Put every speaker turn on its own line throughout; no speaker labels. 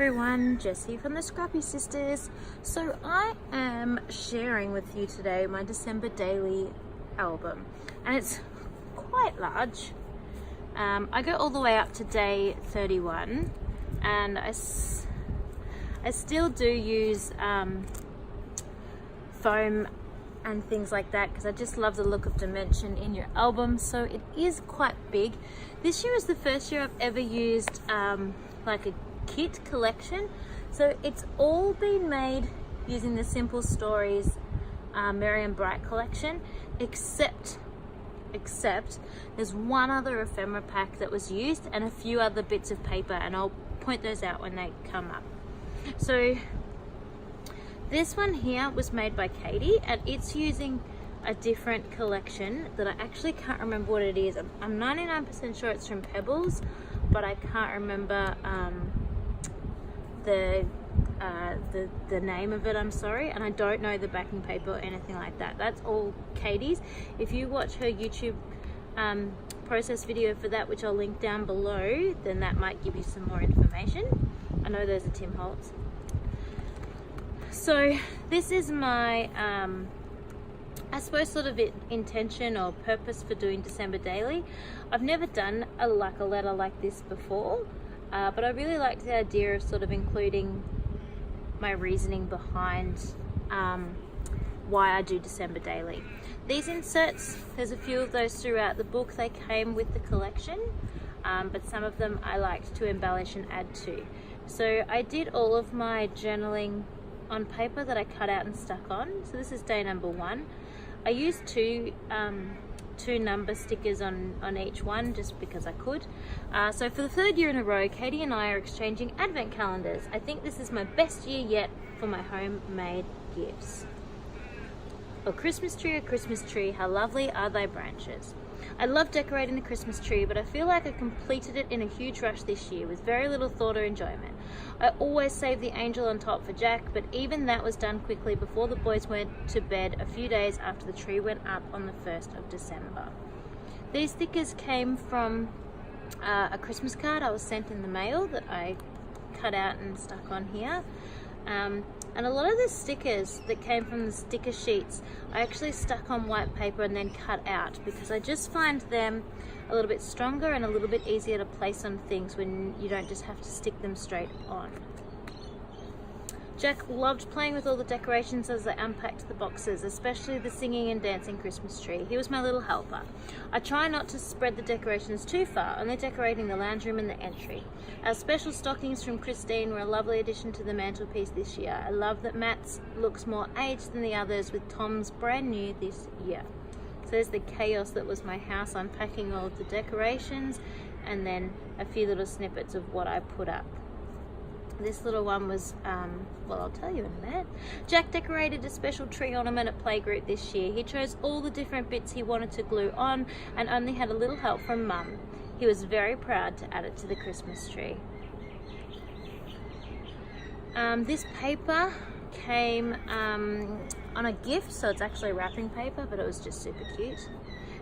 everyone, Jessie from the Scrappy Sisters. So I am sharing with you today my December daily album, and it's quite large. I go all the way up to day 31, and I still do use foam and things like that because I just love the look of dimension in your album. So it is quite big. This year is the first year I've ever used like a kit collection, so it's all been made using the Simple Stories Merry and Bright collection, except there's one other ephemera pack that was used and a few other bits of paper, and I'll point those out when they come up. So this one here was made by Katie, and it's using a different collection that I actually can't remember what it is. I'm 99% sure it's from Pebbles, but I can't remember the name of it, I'm sorry, and I don't know the backing paper or anything like that. That's all Katie's. If you watch her YouTube process video for that, which I'll link down below, then that might give you some more information. I know those are Tim Holtz. So this is my I suppose sort of intention or purpose for doing December Daily. I've never done a letter like this before, but I really liked the idea of sort of including my reasoning behind why I do December Daily. These inserts, there's a few of those throughout the book. They came with the collection, but some of them I liked to embellish and add to. So I did all of my journaling on paper that I cut out and stuck on. So this is day number 1. I used two number stickers on each one just because I could. So for the 3rd year in a row, Katie and I are exchanging advent calendars. I think this is my best year yet for my homemade gifts. O Christmas tree, how lovely are thy branches. I love decorating the Christmas tree, but I feel like I completed it in a huge rush this year with very little thought or enjoyment. I always save the angel on top for Jack, but even that was done quickly before the boys went to bed a few days after the tree went up on the 1st of December. These stickers came from a Christmas card I was sent in the mail that I cut out and stuck on here. And a lot of the stickers that came from the sticker sheets I actually stuck on white paper and then cut out because I just find them a little bit stronger and a little bit easier to place on things when you don't just have to stick them straight on. Jack loved playing with all the decorations as I unpacked the boxes, especially the singing and dancing Christmas tree. He was my little helper. I try not to spread the decorations too far, only decorating the lounge room and the entry. Our special stockings from Christine were a lovely addition to the mantelpiece this year. I love that Matt's looks more aged than the others, with Tom's brand new this year. So there's the chaos that was my house, unpacking all of the decorations, and then a few little snippets of what I put up. This little one was, well, I'll tell you in a minute. Jack decorated a special tree ornament at playgroup this year. He chose all the different bits he wanted to glue on and only had a little help from Mum. He was very proud to add it to the Christmas tree. This paper came on a gift, so it's actually wrapping paper, but it was just super cute.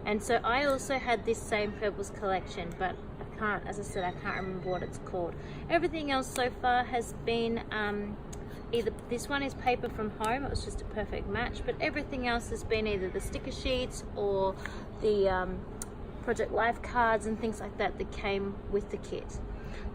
And so I also had this same Pebbles collection, but as I said, I can't remember what it's called. Everything else so far has been either, this one is paper from home, it was just a perfect match, but everything else has been either the sticker sheets or the Project Life cards and things like that that came with the kit.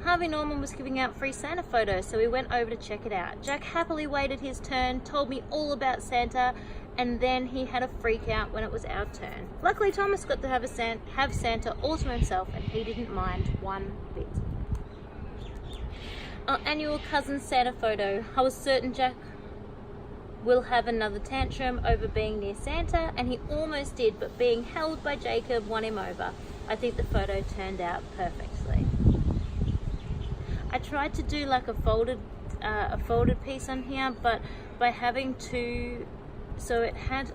Harvey Norman was giving out free Santa photos, so we went over to check it out. Jack happily waited his turn, told me all about Santa, and then he had a freak out when it was our turn. Luckily, Thomas got to have Santa all to himself, and he didn't mind one bit. Our annual cousin Santa photo. I was certain Jack will have another tantrum over being near Santa, and he almost did, but being held by Jacob won him over. I think the photo turned out perfectly. I tried to do like a folded piece on here, but by having two, so it had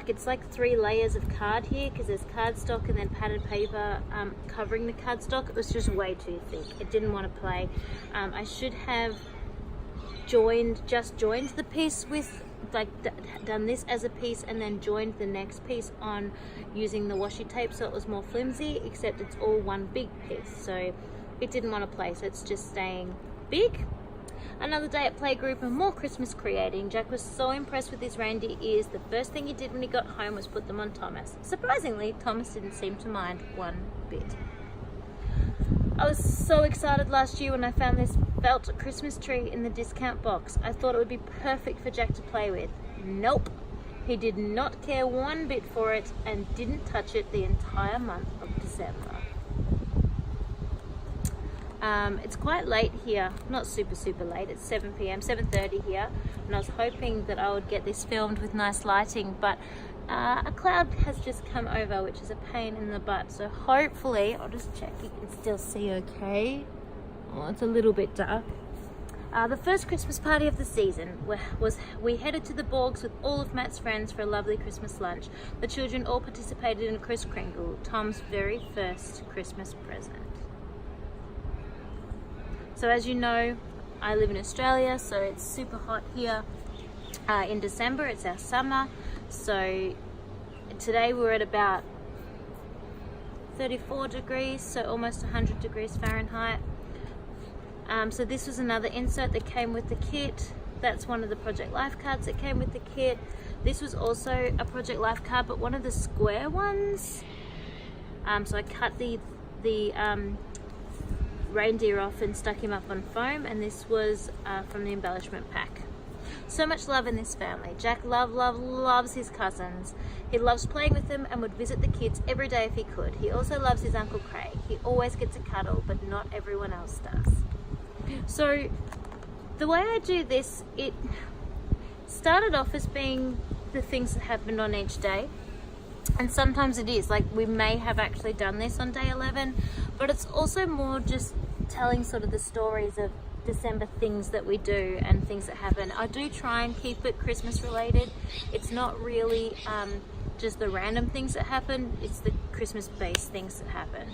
it's like 3 layers of card here because there's cardstock and then padded paper covering the cardstock. It was just way too thick. It didn't want to play. I should have just joined the piece with done this as a piece and then joined the next piece on using the washi tape so it was more flimsy, except it's all one big piece. So it didn't want to play, so it's just staying big. Another day at playgroup and more Christmas creating. Jack was so impressed with his reindeer ears. The first thing he did when he got home was put them on Thomas. Surprisingly, Thomas didn't seem to mind one bit. I was so excited last year when I found this felt Christmas tree in the discount box. I thought it would be perfect for Jack to play with. Nope. He did not care one bit for it and didn't touch it the entire month of December. It's quite late here, not super late, it's 7 p.m, 7:30 here, and I was hoping that I would get this filmed with nice lighting, but a cloud has just come over, which is a pain in the butt, so hopefully, I'll just check you can still see okay. Oh, it's a little bit dark. The first Christmas party of the season we headed to the Borgs with all of Matt's friends for a lovely Christmas lunch. The children all participated in a Kris Kringle, Tom's very first Christmas present. So as you know, I live in Australia, so it's super hot here. In December, it's our summer. So today we're at about 34 degrees, so almost 100 degrees Fahrenheit. So this was another insert that came with the kit. That's one of the Project Life cards that came with the kit. This was also a Project Life card, but one of the square ones. So I cut the reindeer off and stuck him up on foam, and this was from the embellishment pack. So much love in this family. Jack loves his cousins. He loves playing with them and would visit the kids every day if he could. He also loves his Uncle Craig. He always gets a cuddle, but not everyone else does. So the way I do this, it started off as being the things that happened on each day. And sometimes it is, like we may have actually done this on day 11, but it's also more just telling sort of the stories of December things that we do and things that happen. I do try and keep it Christmas related. It's not really just the random things that happen, it's the Christmas based things that happen.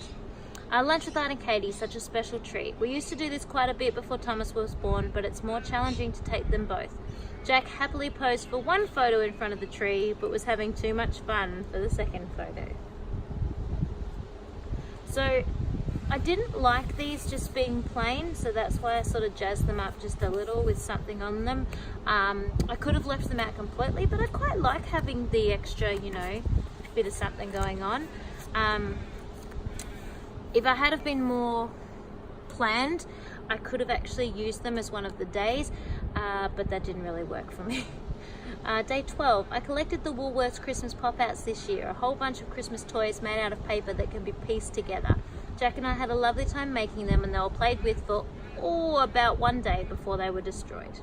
Lunch with Art and Katie, such a special treat. We used to do this quite a bit before Thomas was born, but it's more challenging to take them both. Jack happily posed for one photo in front of the tree, but was having too much fun for the second photo. So I didn't like these just being plain, so that's why I sort of jazzed them up just a little with something on them. I could have left them out completely, but I quite like having the extra, you know, bit of something going on. If I had have been more planned, I could have actually used them as one of the days, but that didn't really work for me. Day 12, I collected the Woolworths Christmas pop-outs this year, a whole bunch of Christmas toys made out of paper that can be pieced together. Jack and I had a lovely time making them, and they were played with for about one day before they were destroyed.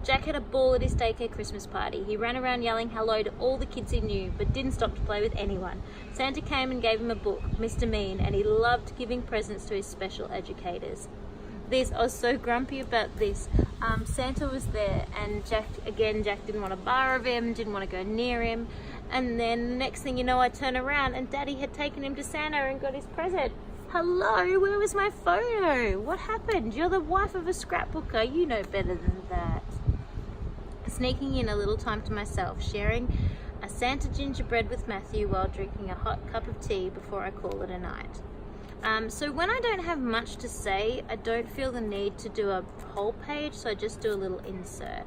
Jack had a ball at his daycare Christmas party. He ran around yelling hello to all the kids he knew, but didn't stop to play with anyone. Santa came and gave him a book, Mr. Mean, and he loved giving presents to his special educators. I was so grumpy about this. Santa was there, and Jack didn't want to borrow him, didn't want to go near him, and then the next thing you know, I turn around and Daddy had taken him to Santa and got his present. Hello, where was my photo? What happened? You're the wife of a scrapbooker, you know better than that. Sneaking in a little time to myself, sharing a Santa gingerbread with Matthew while drinking a hot cup of tea before I call it a night. So when I don't have much to say, I don't feel the need to do a whole page, so I just do a little insert.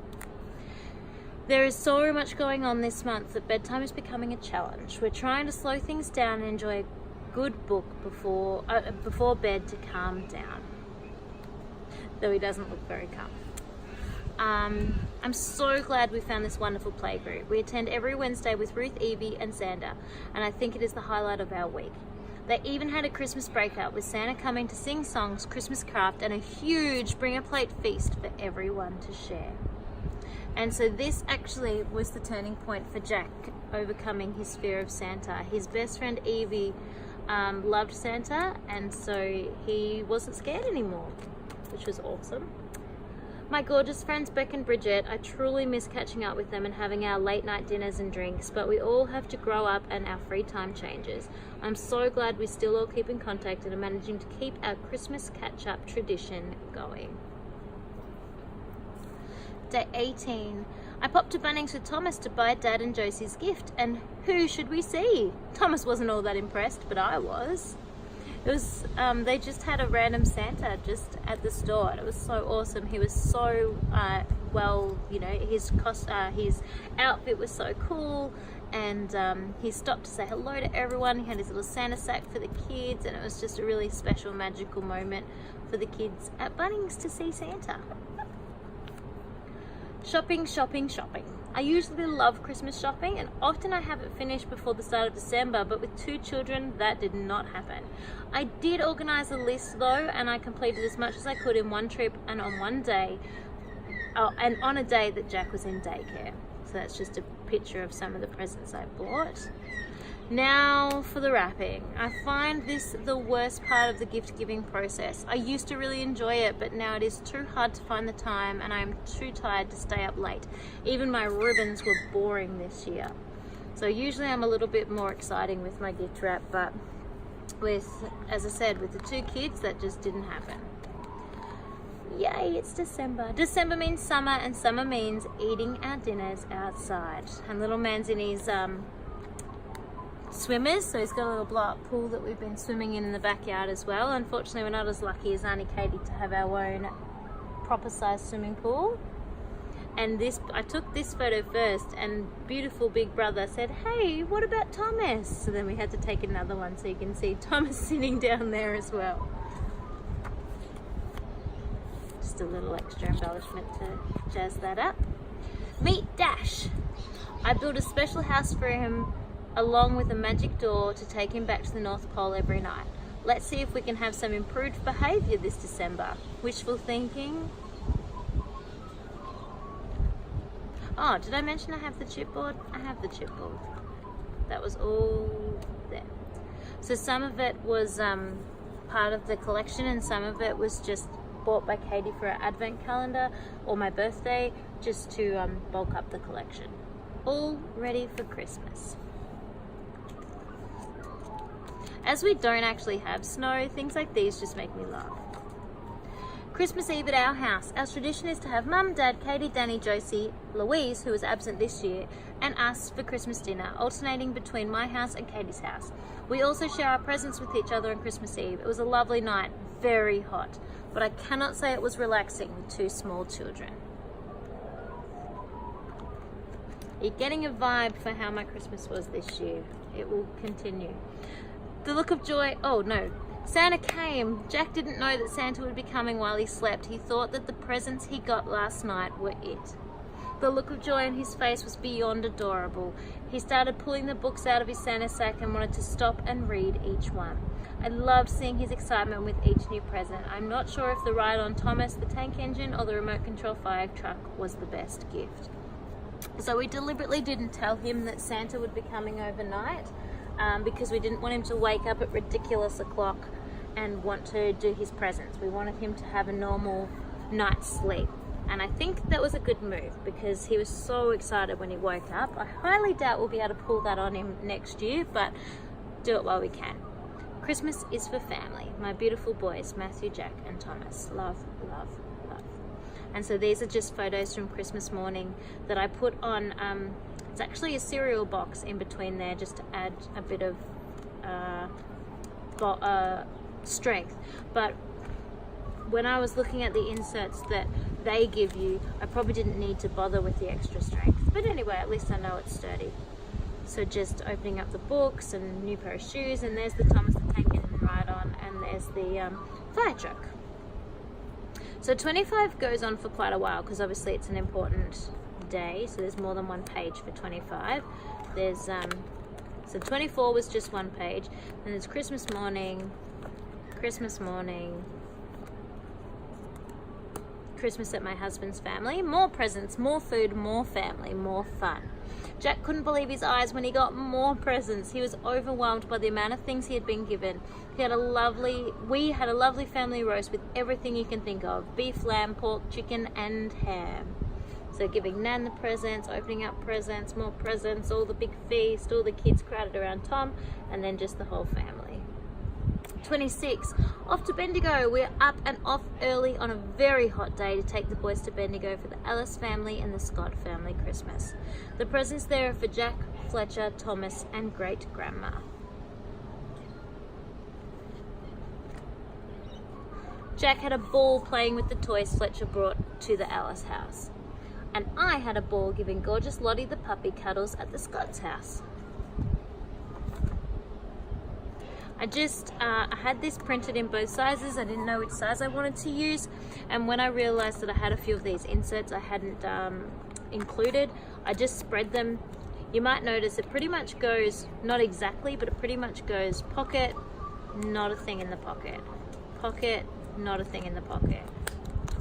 There is so much going on this month that bedtime is becoming a challenge. We're trying to slow things down and enjoy a good book before bed to calm down. Though he doesn't look very calm. I'm so glad we found this wonderful playgroup. We attend every Wednesday with Ruth, Evie and Xander, and I think it is the highlight of our week. They even had a Christmas breakout with Santa coming to sing songs, Christmas craft, and a huge bring-a-plate feast for everyone to share. And so this actually was the turning point for Jack overcoming his fear of Santa. His best friend Evie loved Santa, and so he wasn't scared anymore, which was awesome. My gorgeous friends Beck and Bridget, I truly miss catching up with them and having our late night dinners and drinks, but we all have to grow up and our free time changes. I'm so glad we still all keep in contact and are managing to keep our Christmas catch-up tradition going. Day 18, I popped to Bunnings with Thomas to buy Dad and Josie's gift, and who should we see? Thomas wasn't all that impressed, but I was. It was, they just had a random Santa just at the store, and it was so awesome. He was so well, you know, his outfit was so cool, and he stopped to say hello to everyone. He had his little Santa sack for the kids, and it was just a really special, magical moment for the kids at Bunnings to see Santa. Shopping, shopping, shopping. I usually love Christmas shopping, and often I have it finished before the start of December, but with 2 children, that did not happen. I did organise a list though, and I completed as much as I could in one trip and on one day, and on a day that Jack was in daycare. So that's just a picture of some of the presents I bought. Now for the wrapping. I find this the worst part of the gift giving process. I used to really enjoy it, but now it is too hard to find the time, and I am too tired to stay up late. Even my ribbons were boring this year. So usually I'm a little bit more exciting with my gift wrap, but with, as I said, with the 2 kids, that just didn't happen. Yay, it's December. December means summer, and summer means eating our dinners outside. And little man's in his swimmers, so he's got a little blow-up pool that we've been swimming in the backyard as well. Unfortunately, we're not as lucky as Auntie Katie to have our own proper sized swimming pool. And I took this photo first, and beautiful big brother said, "Hey, what about Thomas?" So then we had to take another one, so you can see Thomas sitting down there as well. Just a little extra embellishment to jazz that up. Meet Dash. I built a special house for him along with a magic door to take him back to the North Pole every night. Let's see if we can have some improved behaviour this December. Wishful thinking. Oh, did I mention I have the chipboard? I have the chipboard. That was all there. So some of it was part of the collection, and some of it was just bought by Katie for our advent calendar or my birthday, just to bulk up the collection. All ready for Christmas. As we don't actually have snow, things like these just make me laugh. Christmas Eve at our house. Our tradition is to have Mum, Dad, Katie, Danny, Josie, Louise, who was absent this year, and us for Christmas dinner, alternating between my house and Katie's house. We also share our presents with each other on Christmas Eve. It was a lovely night, very hot, but I cannot say it was relaxing with 2 small children. You're getting a vibe for how my Christmas was this year. It will continue. The look of joy, oh no, Santa came. Jack didn't know that Santa would be coming while he slept. He thought that the presents he got last night were it. The look of joy on his face was beyond adorable. He started pulling the books out of his Santa sack and wanted to stop and read each one. I loved seeing his excitement with each new present. I'm not sure if the ride on Thomas the Tank Engine or the remote control fire truck was the best gift. So we deliberately didn't tell him that Santa would be coming overnight, because we didn't want him to wake up at ridiculous o'clock and want to do his presents. We wanted him to have a normal night's sleep. And I think that was a good move, because he was so excited when he woke up. I highly doubt we'll be able to pull that on him next year, but do it while we can. Christmas is for family. My beautiful boys, Matthew, Jack, and Thomas. Love, love, love. And so these are just photos from Christmas morning that I put on, it's actually a cereal box in between there, just to add a bit of strength. But when I was looking at the inserts that they give you, I probably didn't need to bother with the extra strength. But anyway, at least I know it's sturdy. So just opening up the books and new pair of shoes, and there's the Thomas the Tank Engine ride on, and there's the fire truck. So 25 goes on for quite a while, because obviously it's an important day, so there's more than one page for 25. There's so 24 was just one page, and there's Christmas morning, Christmas at my husband's family, more presents, more food, more family, more fun. Jack couldn't believe his eyes when he got more presents. He was overwhelmed by the amount of things he had been given. We had a lovely family roast with everything you can think of: beef, lamb, pork, chicken, and ham. So giving Nan the presents, opening up presents, more presents, all the big feast, all the kids crowded around Tom, and then just the whole family. 26, off to Bendigo. We're up and off early on a very hot day to take the boys to Bendigo for the Ellis family and the Scott family Christmas. The presents there are for Jack, Fletcher, Thomas and great-grandma. Jack had a ball playing with the toys Fletcher brought to the Ellis house. And I had a ball giving gorgeous Lottie the puppy cuddles at the Scott's house. I had this printed in both sizes. I didn't know which size I wanted to use, and when I realized that I had a few of these inserts I hadn't included, I just spread them. You might notice it pretty much goes, not exactly, but it pretty much goes pocket, not a thing in the pocket, pocket, not a thing in the pocket,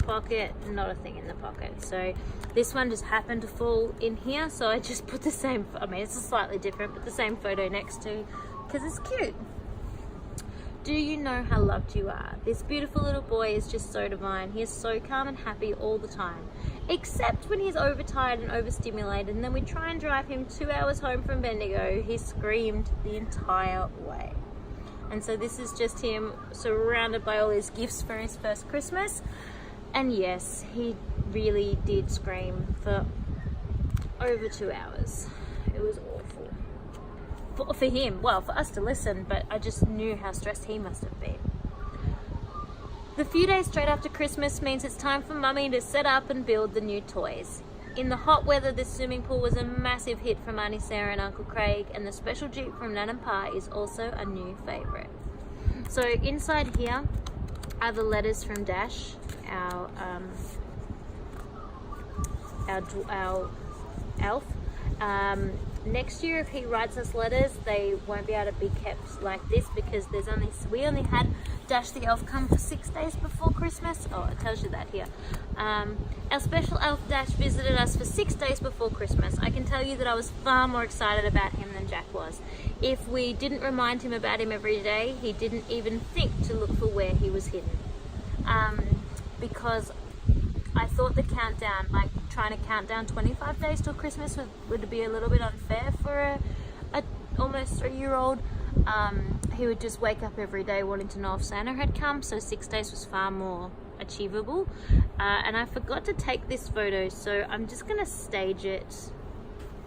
pocket, not a thing in the pocket. So this one just happened to fall in here, so I just put the same, I mean it's a slightly different, but the same photo next to, because it's cute. Do you know how loved you are? This beautiful little boy is just so divine. He is so calm and happy all the time, except when he's overtired and overstimulated, and then we try and drive him 2 hours home from Bendigo. He screamed the entire way. And so this is just him surrounded by all his gifts for his first Christmas. And yes, he really did scream for over 2 hours. It was awful. For him, well, for us to listen, but I just knew how stressed he must have been. The few days straight after Christmas means it's time for Mummy to set up and build the new toys. In the hot weather, this swimming pool was a massive hit from Auntie Sarah and Uncle Craig, and the special Jeep from Nan and Pa is also a new favourite. So inside here are the letters from Dash, our elf. Next year, if he writes us letters, they won't be able to be kept like this because we only had Dash the elf come for 6 days before Christmas. Oh, it tells you that here. Our special elf Dash visited us for 6 days before Christmas. I can tell you that I was far more excited about him than Jack was. If we didn't remind him about him every day, he didn't even think to look for where he was hidden. Because I thought the countdown, like trying to count down 25 days till Christmas would be a little bit unfair for a almost 3-year-old. He would just wake up every day wanting to know if Santa had come, so 6 days was far more achievable. And I forgot to take this photo, so I'm just gonna stage it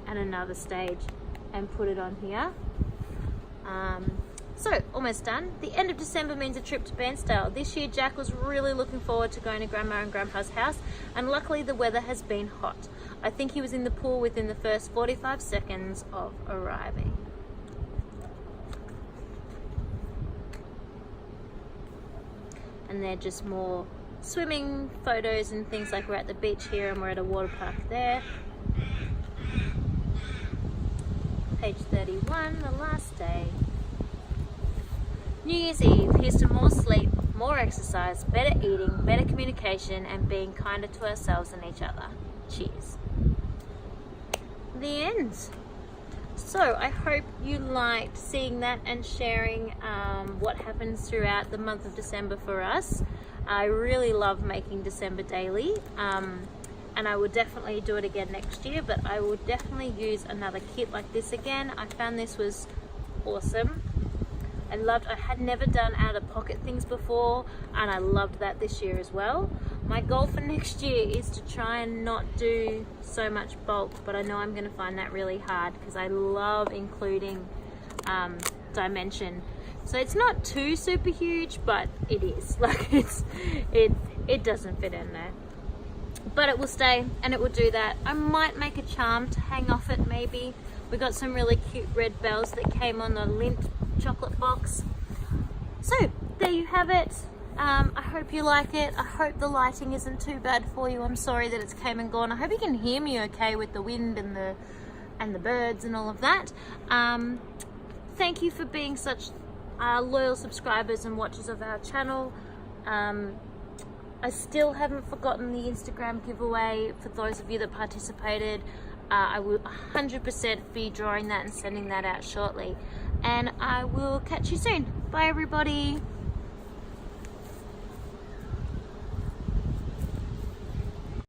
at another stage and put it on here. So, almost done. The end of December means a trip to Bairnsdale. This year, Jack was really looking forward to going to Grandma and Grandpa's house, and luckily the weather has been hot. I think he was in the pool within the first 45 seconds of arriving. And they're just more swimming photos and things, like we're at the beach here and we're at a water park there. Page 31, the last day. New Year's Eve, here's to more sleep, more exercise, better eating, better communication, and being kinder to ourselves and each other. Cheers. The end. So I hope you liked seeing that and sharing what happens throughout the month of December for us. I really love making December daily, and I will definitely do it again next year, but I will definitely use another kit like this again. I found this was awesome. I had never done out of pocket things before, and I loved that this year as well. My goal for next year is to try and not do so much bulk, but I know I'm going to find that really hard because I love including dimension. So it's not too super huge, but it is. Like it doesn't fit in there. But it will stay and it will do that. I might make a charm to hang off it maybe. We got some really cute red bells that came on the Lindt chocolate box. So there you have it. I hope you like it. I hope the lighting isn't too bad for you. I'm sorry that it's came and gone. I hope you can hear me okay with the wind and the birds and all of that. Thank you for being such loyal subscribers and watchers of our channel. I still haven't forgotten the Instagram giveaway for those of you that participated. I will 100% be drawing that and sending that out shortly. And I will catch you soon. Bye everybody.